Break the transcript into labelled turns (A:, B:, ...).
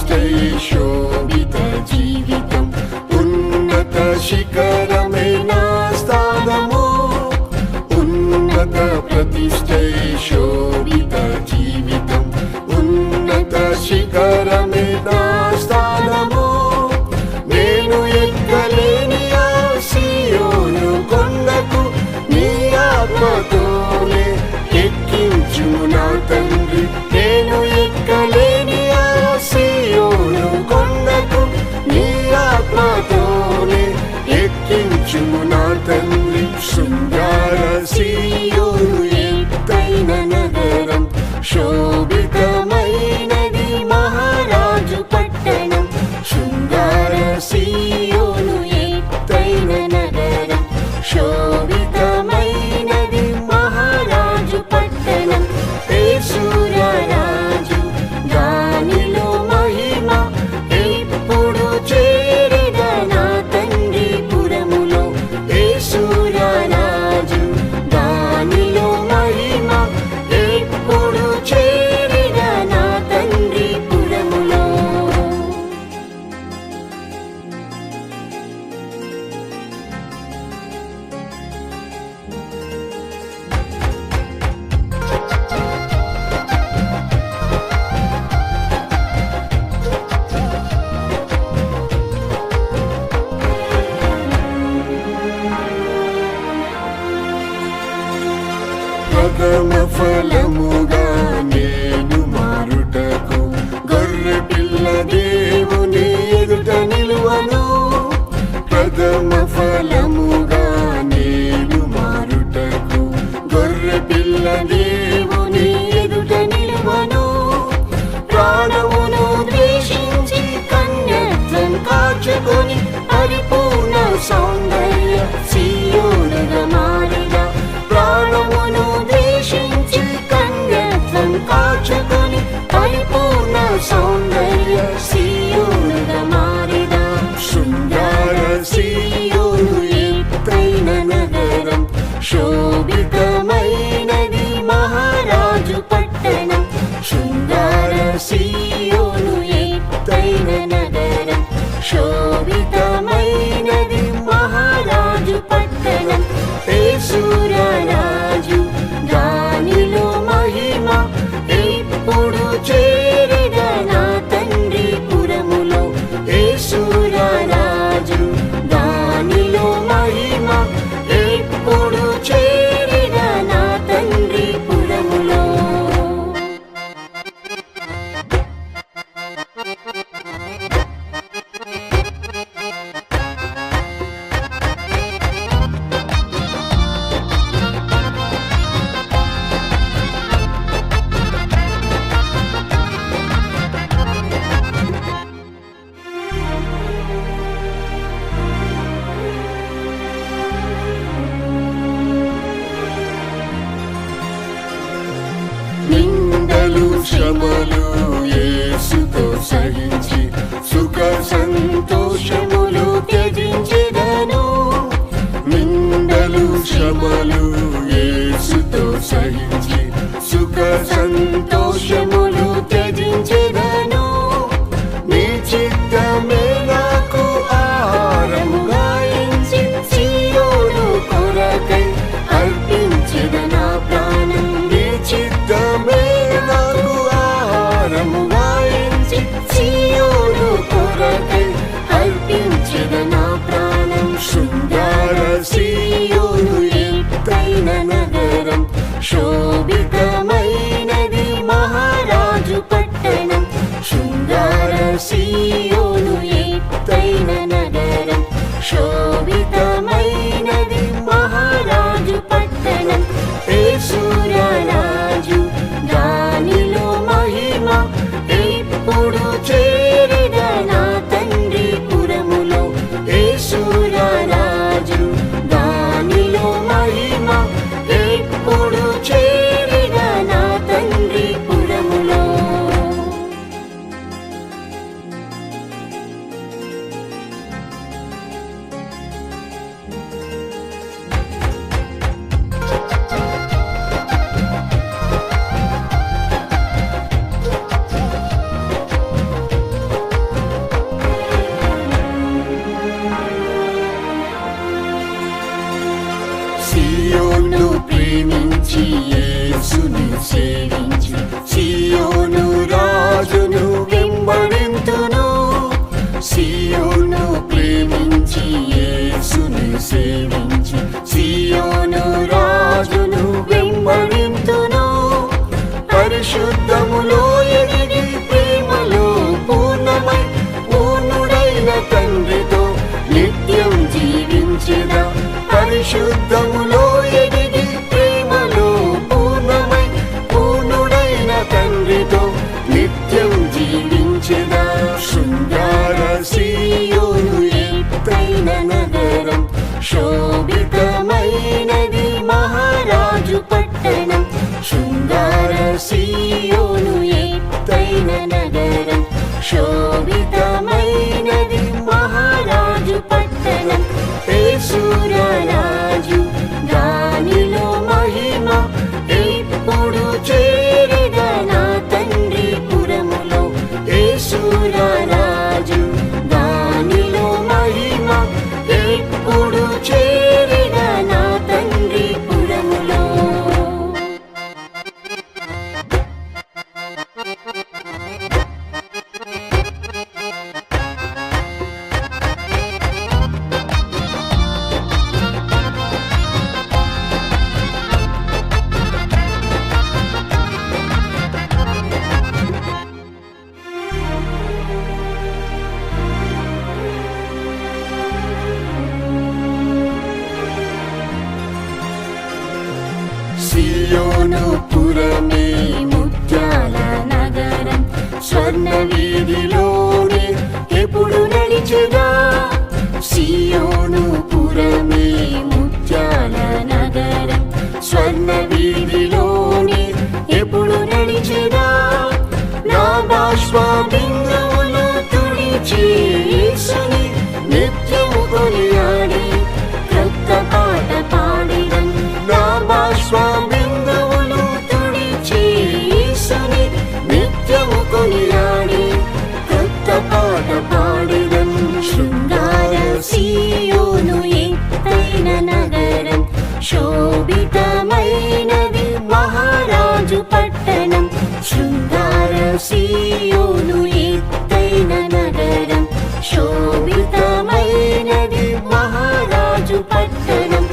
A: ప్రతిష్టై శోభిత జీవితం ఉన్నత శిఖరమే నా స్థానము ఉన్నత ప్రతిష్టై శోభిత జీవితం ఉన్నత శిఖరమే నా స్థానము నేను ఎక్కలేని ఆ సీయోను కొండకు నీ ఆత్మతోనే ఎక్కించుము నా తండ్రి నేను ఎక్కలేని ఆ సీయోను కొండకు నీ ఆత్మతోనే ఎక్కించుము నా తండ్రి శృంగార సీయోను ఎత్తైన నగరం శోభితమైనది మహారాజు పట్టణం శృంగార సీయోను ఎత్తైన నగరం శోభితమైనది మహారాజు పట్టణం యేసురాజు దానిలో మహిమ ఎప్పుడు చేరెద నా తండ్రి పురములో యేసురాజు దానిలో మహిమ ఎప్పుడు చేరెద నా తండ్రి పురములో ప్రథమ ఫలముగా నేను మారుటకు గొర్రె పిల్ల దేవుని ఎదుట నిలువను ప్రథమ ఫలముగా నేను మారుటకు గొర్రె పిల్ల దేవుని ఎదుట నిలువను ప్రాణమును ద్వేషించి కన్యత్వం కాచుకొని పరిపూర్ణ సౌందర్య సీయోనుగా మారిన ప్రాణమును ద్వేషించి కన్యత్వం కాచుకొని పరిపూర్ణ సౌందర్య సీయోనుగా మారిన శృంగార సీయోను ఎత్తైన నగరం శోభితమైనది మహారాజు పట్టణం శృంగార సీయోను ఎత్తైన నగరం శోభితమైనది మహారాజు పట్టణం యేసురాజు దానిలో మహిమ ఎప్పుడు చేరెద నా తండ్రి పురములో యేసురాజు దానిలో మహిమ ఎప్పుడు చేరెద నా తండ్రి పురములో నిందలు శ్రమలు యేసుతో సహించి సుఖ సంతోషములు త్యజించెదను నిందలు శ్రమలు యేసుతో సహించి సుఖ సంతోషములు త్యజించెదను నీ చిత్తమే నాకు ఆహారముగా ఎంచి సీయోను కొరకై అర్పించెద నా ప్రాణం నీ చిత్తమే నాకు ఆహారముగా ఎంచి సీయోను కొరకై అర్పించెద నా ప్రాణం శృంగార సీయోను ఎత్తైన నగరం శోభితమైనది మహారాజు పట్టణం శృంగార సీయోను ఎత్తైన నగరం శోభితమైనది మహారాజు పట్టణం యేసురాజు దానిలో మహిమ ఎప్పుడు చేరెద నా తండ్రి పురములో యేసురాజు దానిలో మహిమ ఎప్పుడు చేరెద నా తండ్రి పురములో సియోను ప్రేమించి యేసుని సేవించి సియోను రాజును వెంబడింతును. సియోను ప్రేమించి యేసుని సేవించి సియోను రాజును వెంబడింతును. పరిశుద్ధములో ఎదిగి ప్రేమలో పూర్ణమై పూర్ణుడైన తండ్రితో నిత్యం జీవించెదా. పరిశుద్ధములో ఎదిగి ప్రేమలో పూర్ణమై పూర్ణుడైన తండ్రితో నిత్యం జీవించెదా. శృంగార సియోను ఎత్తైన నగరం, శోభితమైనది మహారాజు పట్టణం. శృంగార సియోను ఎత్తైన నగరం, శోభితమైనది మహారాజు పట్టణం. యేసురాజు దానిలో మహిమ ఎప్పుడు చేరెదా నా తండ్రి పురములో. యేసురాజు దానిలో మహిమ ఎప్పుడు చేరెదా నా తండ్రి పురములో. సియోను పురమే ముత్యాల నగరం, స్వర్ణ వీధిలోనే ఎప్పుడు నడిచెదా. సియోను పురమే ముత్యాల నగరం, స్వర్ణ వీధిలోనే ఎప్పుడు నడిచెదా. నా బాష్ప బిందువులు తుడిచి యేసుని నిత్యము కొనియాడి క్రొత్త పాట పాడిదం. నా బాష్ప బిందువులు తుడిచి యేసుని నిత్యము కొనియాడి క్రొత్త పాట పాడిదం. శృంగార సియోను ఎత్తైన నగరం, శోభితమైనది మహారాజు పట్టణం. శృంగార సియోను ఎత్తైన నగరం, శోభితమైనది మహారాజు పట్టణం.